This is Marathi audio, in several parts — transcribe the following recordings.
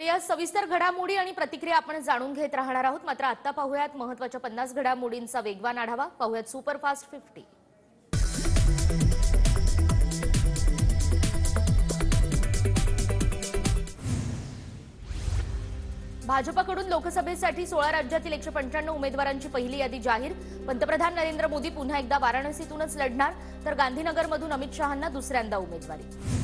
या सविस्तर घडामोडी आणि प्रतिक्रिया आपण जाणून घेत राहणार आहोत। मात्र आता पाहूयात महत्त्वाच्या 50 घडामोडींचा वेगवान आढावा। पाहूयात सुपरफास्ट 50। भाजपकडून लोकसभेसाठी 16 राज्यातील 195 उमेदवारांची पहिली यादी जाहीर। पंतप्रधान नरेंद्र मोदी पुन्हा एकदा वाराणसीतूनच लढणार, तर गांधीनगरमधून अमित शहांना दुसऱ्यांदा उमेदवारी।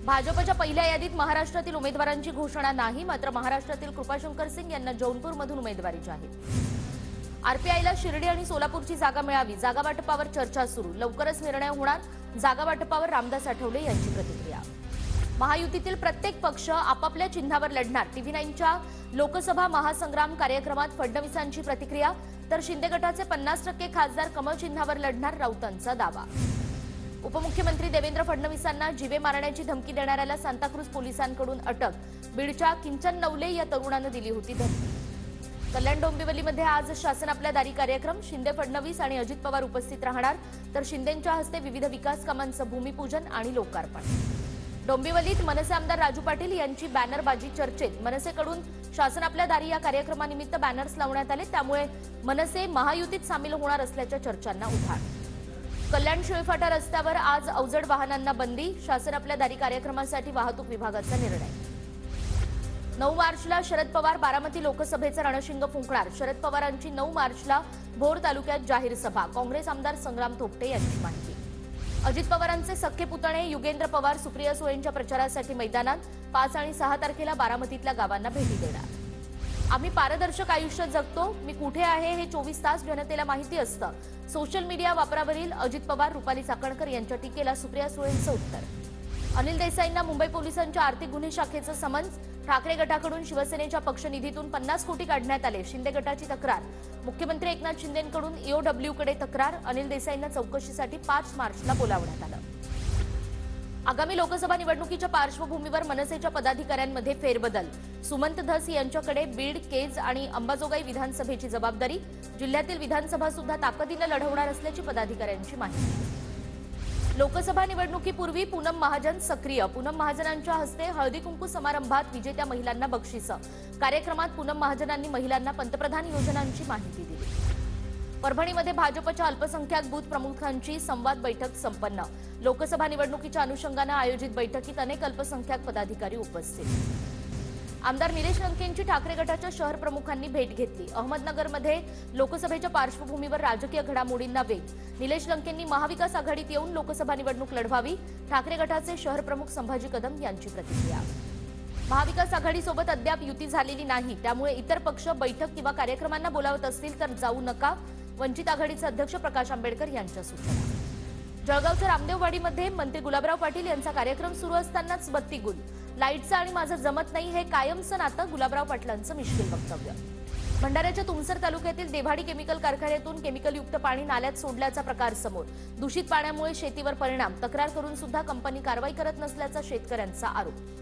भाजपच्या पहिल्या यादीत महाराष्ट्रातील उमेदवारांची घोषणा नाही, मात्र महाराष्ट्रातील कृपाशंकर सिंग यांना जौनपूरमधून उमेदवारी जाहीर। आरपीआयला शिर्डी आणि सोलापूरची जागा मिळावी, जागा वाटपावर चर्चा सुरू, लवकरच निर्णय होणार, जागा वाटपावर रामदास आठवले यांची प्रतिक्रिया। महायुतीतील प्रत्येक पक्ष आपापल्या चिन्हावर लढणार, TV9च्या लोकसभा महासंग्राम कार्यक्रमात फडणवीसांची प्रतिक्रिया, तर शिंदे गटाचे 50% खासदार कमळ चिन्हावर लढणार, राऊतांचा दावा। उपमुख्यमंत्री देवेंद्र फडणवीसांना जीवे मारण्याची धमकी देणाऱ्याला सांताक्रूज पोलिसांकडून अटक, बीडच्या किंचन नवले या तरुणानं दिली होती धमकी। कल्याण डोंबिवलीमध्ये आज शासन आपल्या दारी कार्यक्रम, शिंदे फडणवीस आणि अजित पवार उपस्थित राहणार, तर शिंदेंच्या हस्ते विविध विकास कामांचं भूमिपूजन आणि लोकार्पण। डोंबिवलीत मनसे आमदार राजू पाटील यांची बॅनरबाजी चर्चेत, मनसेकडून शासन आपल्या दारी या कार्यक्रमानिमित्त बॅनर्स लावण्यात आले, त्यामुळे मनसे महायुतीत सामील होणार असल्याच्या चर्चांना उधाण। कल्याण शिळफाटा रस्त्यावर आज अवजड वाहनांना बंदी, शासन आपल्या दारी कार्यक्रमासाठी वाहतूक विभागाचा निर्णय। 9 मार्चला शरद पवार बारामती लोकसभेचं रणशिंग फुंकणार, शरद पवारांची 9 मार्चला भोर तालुक्यात जाहीर सभा, काँग्रेस आमदार संग्राम थोपटे यांची माहिती। अजित पवारांचे सख्खे पुतणे युगेंद्र पवार सुप्रिया सुळेंच्या प्रचारासाठी मैदानात, 5 आणि 6 तारखेला बारामतीतल्या गावांना भेटी देणार। आम्ही पारदर्शक आयुष्य जगतो, मी कुठे आहे हे 24 तास जनतेला माहिती असतं, सोशल मीडिया वापरावरील अजित पवार रुपाली चाकणकर यांच्या टीकेला सुप्रिया सुळेंचं उत्तर। अनिल देसाईंना मुंबई पोलिसांच्या आर्थिक गुन्हे शाखेचं समन्स, ठाकरे गटाकडून शिवसेनेच्या पक्षनिधीतून 50 कोटी काढण्यात आले, शिंदे गटाची तक्रार। मुख्यमंत्री एकनाथ शिंदेंकडून EOWकडे तक्रार, अनिल देसाईंना चौकशीसाठी 5 मार्चला बोलावण्यात आलं। आगामी लोकसभा निवडणुकीच्या पार्श्वभूमीवर मनसेच्या पदाधिकाऱ्यांमध्ये फेरबदल, सुमंत धस यांच्याकडे बीड, केज आणि अंबाजोगाई विधानसभेची जबाबदारी, जिल्ह्यातील विधानसभा सुद्धा ताकदीने लढवणार असल्याची पदाधिकाऱ्यांची माहिती। लोकसभा निवडणुकीपूर्वी पूनम महाजन सक्रिय, पूनम महाजनांच्या हस्ते हळदी कुंकू समारंभात विजेत्या महिलांना बक्षिसं, कार्यक्रमात पूनम महाजनांनी महिलांना पंतप्रधान योजनांची माहिती दिली। परभणीमध्ये भाजपच्या अल्पसंख्याक बूथ प्रमुखांची संवाद बैठक संपन्न, लोकसभा निवडणुकीच्या अनुषंगाने आयोजित बैठकीत अनेक अल्पसंख्याक पदाधिकारी उपस्थित। आमदार निलेश लंकेंची ठाकरे गटाच्या शहर प्रमुखांनी भेट घेतली। अहमदनगरमध्ये लोकसभेच्या पार्श्वभूमीवर राजकीय घडामोडींना वेग, निलेश लंकेंनी महाविकास आघाडीत येऊन लोकसभा निवडणूक लढवावी, ठाकरे गटाचे शहर प्रमुख संभाजी कदम यांची प्रतिक्रिया। महाविकास आघाडीसोबत अद्याप युती झालेली नाही, त्यामुळे इतर पक्ष बैठक किंवा कार्यक्रमांना बोलावत असतील तर जाऊ नका, वंचित आघाडीचे अध्यक्ष प्रकाश आंबेडकर यांच्या सूचना। जळगावच्या रामदेववाडीमध्ये मंत्री गुलाबराव पाटील यांचा कार्यक्रम सुरू असतानाच बत्ती गुल, लाईटचं आणि माझं जमत नाही हे कायमचं नातं, गुलाबराव पाटलांचं मिश्किल वक्तव्य। भंडाऱ्याच्या तुमसर तालुक्यातील देवाडी केमिकल कारखान्यातून केमिकलयुक्त पाणी नाल्यात सोडल्याचा प्रकार समोर, दूषित पाण्यामुळे शेतीवर परिणाम, तक्रार करून सुद्धा कंपनी कारवाई करत नसल्याचा शेतकऱ्यांचा आरोप।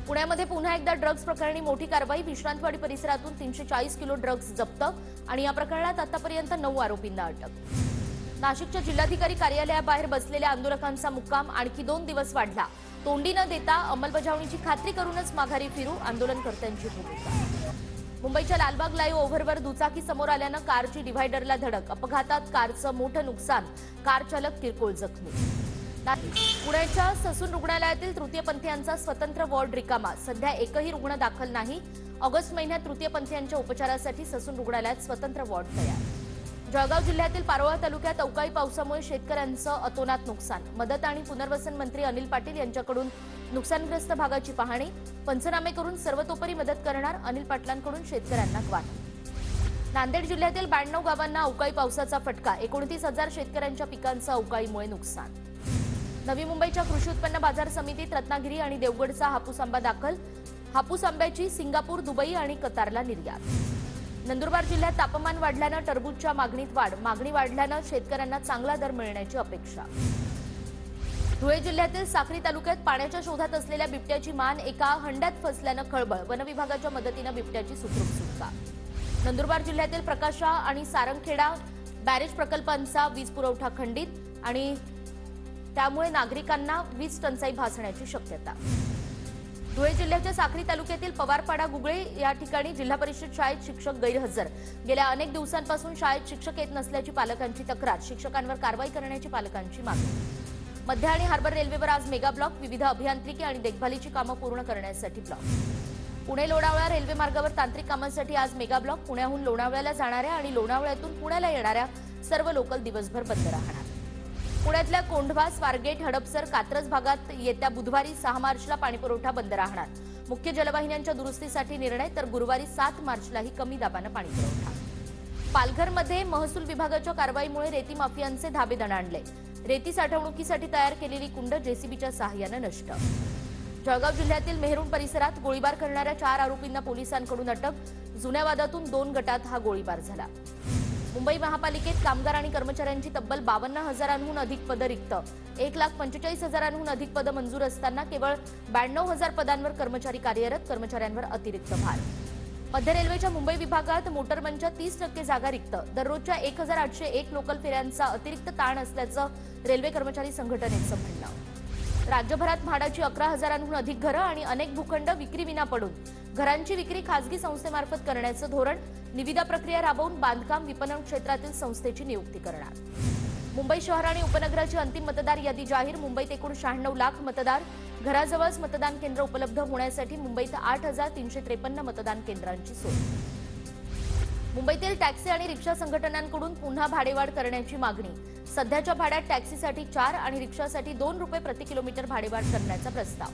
पुण्यामध्ये पुन्हा एकदा ड्रग्ज प्रकरणी मोठी कारवाई, विश्रांतवाडी परिसरातून 340 किलो ड्रग्ज जप्त आणि या प्रकरणात आतापर्यंत 9 आरोपींना अटक। नाशिकच्या जिल्हाधिकारी कार्यालयाबाहेर बसलेल्या आंदोलकांचा मुक्काम आणखी 2 दिवस वाढला, तोंडी न देता अंमलबजावणीची खात्री करूनच माघारी फिरू, आंदोलनकर्त्यांची भूमिका। मुंबईच्या लालबाग लाईव्ह ओव्हरवर दुचाकी समोर आल्यानं कारची डिव्हायडरला धडक, अपघातात कारचं मोठं नुकसान, कार चालक किरकोळ जखमी। पुण्याच्या ससून रुग्णालयातील तृतीयपंथीयांचा स्वतंत्र वॉर्ड रिकामा, सध्या एकही रुग्ण दाखल नाही, ऑगस्ट महिन्यात तृतीयपंथीयांच्या उपचारासाठी ससून रुग्णालयात स्वतंत्र वॉर्ड तयार। जळगाव जिल्ह्यातील पारोळा तालुक्यात अवकाळी पावसामुळे शेतकऱ्यांचं अतोनात नुकसान, मदत आणि पुनर्वसन मंत्री अनिल पाटील यांच्याकडून नुकसानग्रस्त भागाची पाहणी, पंचनामे करून सर्वतोपरी मदत करणार, अनिल पाटलांकडून शेतकऱ्यांना ग्वाही। नांदेड जिल्ह्यातील 92 गावांना अवकाळी पावसाचा फटका, 29,000 शेतकऱ्यांच्या पिकांचं अवकाळीमुळे नुकसान। नवी मुंबईच्या कृषी उत्पन्न बाजार समितीत रत्नागिरी आणि देवगडचा हापूस आंबा दाखल, हापूस आंब्याची सिंगापूर, दुबई आणि कतारला निर्यात। नंदुरबार जिल्ह्यात तापमान वाढल्यानं टरबूजच्या मागणीत वाढ, मागणी वाढल्यानं शेतकऱ्यांना चांगला दर मिळण्याची अपेक्षा। धुळे जिल्ह्यातील साक्री तालुक्यात पाण्याच्या शोधात असलेल्या बिबट्याची मान एका हंड्यात फसल्यानं खळबळ, वनविभागाच्या मदतीनं बिबट्याची सुखरूप सुटका। नंदुरबार जिल्ह्यातील प्रकाशा आणि सारंगखेडा बॅरेज प्रकल्पांचा वीज पुरवठा खंडित आणि त्यामुळे नागरिकांना वीज टंचाई भासण्याची शक्यता। धुळे जिल्ह्याच्या साक्री तालुक्यातील पवारपाडा गुगळे या ठिकाणी जिल्हा परिषद शाळेत शिक्षक गैरहजर। गेल्या अनेक दिवसांपासून शाळेत शिक्षक येत नसल्याची पालकांची तक्रार, शिक्षकांवर कारवाई करण्याची पालकांची मागणी। मध्य आणि हार्बर रेल्वेवर आज मेगा ब्लॉक, विविध अभियांत्रिकी आणि देखभालीची कामं पूर्ण करण्यासाठी ब्लॉक। पुणे लोणावळा रेल्वे मार्गावर तांत्रिक कामांसाठी आज मेगा ब्लॉक, पुण्याहून लोणावळ्याला जाणाऱ्या आणि लोणावळ्यातून पुण्याला येणाऱ्या सर्व लोकल दिवसभर बंद राहणार। पुण्यातल्या कोंढवा, स्वारगेट, हडपसर, कात्रज भागात येत्या बुधवारी 6 मार्चला पाणीपुरवठा बंद राहणार। मुख्य जलवाहिन्यांच्या दुरुस्तीसाठी निर्णय, तर गुरुवारी 7 मार्चलाही कमी दाबानं पाणीपुरवठा। पालघरमध्ये महसूल विभागाच्या कारवाईमुळे रेती माफियांचे धाबे दणाणले। रेती साठवणुकीसाठी तयार केलेली कुंड जेसीबीच्या सहाय्यानं नष्ट। जळगाव जिल्ह्यातील मेहरुण परिसरात गोळीबार करणाऱ्या 4 आरोपींना पोलिसांकडून अटक। जुन्या वादातून 2 गटात हा गोळीबार झाला। मुंबई महापालिकेत कामगार आणि कर्मचाऱ्यांची तब्बल 52,000हून अधिक पदं रिक्त। 1,45,000हून अधिक पदं मंजूर असताना केवळ 92,000 पदांवर कर्मचारी कार्यरत, कर्मचाऱ्यांवर अतिरिक्त भार। मध्य रेल्वेच्या मुंबई विभागात मोटरमनच्या 30% जागा रिक्त। दररोजच्या 1,801 लोकल फेऱ्यांचा अतिरिक्त ताण असल्याचं रेल्वे कर्मचारी संघटनेचं म्हणणं। राज्यभरात म्हाडाची 11,000हून अधिक घरं आणि अनेक भूखंड विक्रीविना पडून घरांची विक्री खासगी संस्थेमार्फत करण्याचं धोरण, निविदा प्रक्रिया राबवून बांधकाम विपणन क्षेत्रातील संस्थेची नियुक्ती करणार। मुंबई शहर आणि उपनगराची अंतिम मतदार यादी जाहीर। मुंबईत एकूण 96 लाख मतदार, घराजवळच मतदान केंद्र उपलब्ध होण्यासाठी मुंबईत 8,353 मतदान केंद्रांची सोय। मुंबईतील टॅक्सी आणि रिक्षा संघटनांकडून पुन्हा भाडेवाढ करण्याची मागणी। सध्याच्या भाड्यात टॅक्सीसाठी 4 आणि रिक्षासाठी 2 रुपये प्रति किलोमीटर भाडेवाढ करण्याचा प्रस्ताव।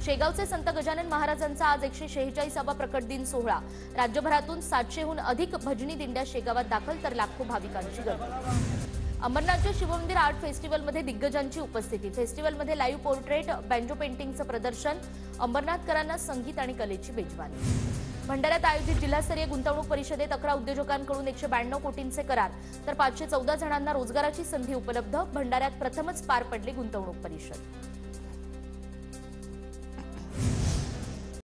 शेगावचे संत गजानन महाराजांचा आज 146वा प्रकट दिन सोहळा। राज्यभरातून 700हून अधिक भजनी दिंड्या शेगावात दाखल, तर लाखो भाविकांची गर्दी। अंबरनाथच्या शिवमंदिर आर्ट फेस्टिवलमध्ये दिग्गजांची उपस्थिती। फेस्टिवलमध्ये लाईव्ह पोर्ट्रेट, बँजो पेंटिंगचं प्रदर्शन, अंबरनाथकरांना संगीत आणि कलेची मेजवानी। भंडाऱ्यात आयोजित जिल्हास्तरीय गुंतवणूक परिषदेत 11 उद्योजकांकडून 192 कोटींचे करार, तर 514 जणांना रोजगाराची संधी उपलब्ध। भंडाऱ्यात प्रथमच पार पडली गुंतवणूक परिषद।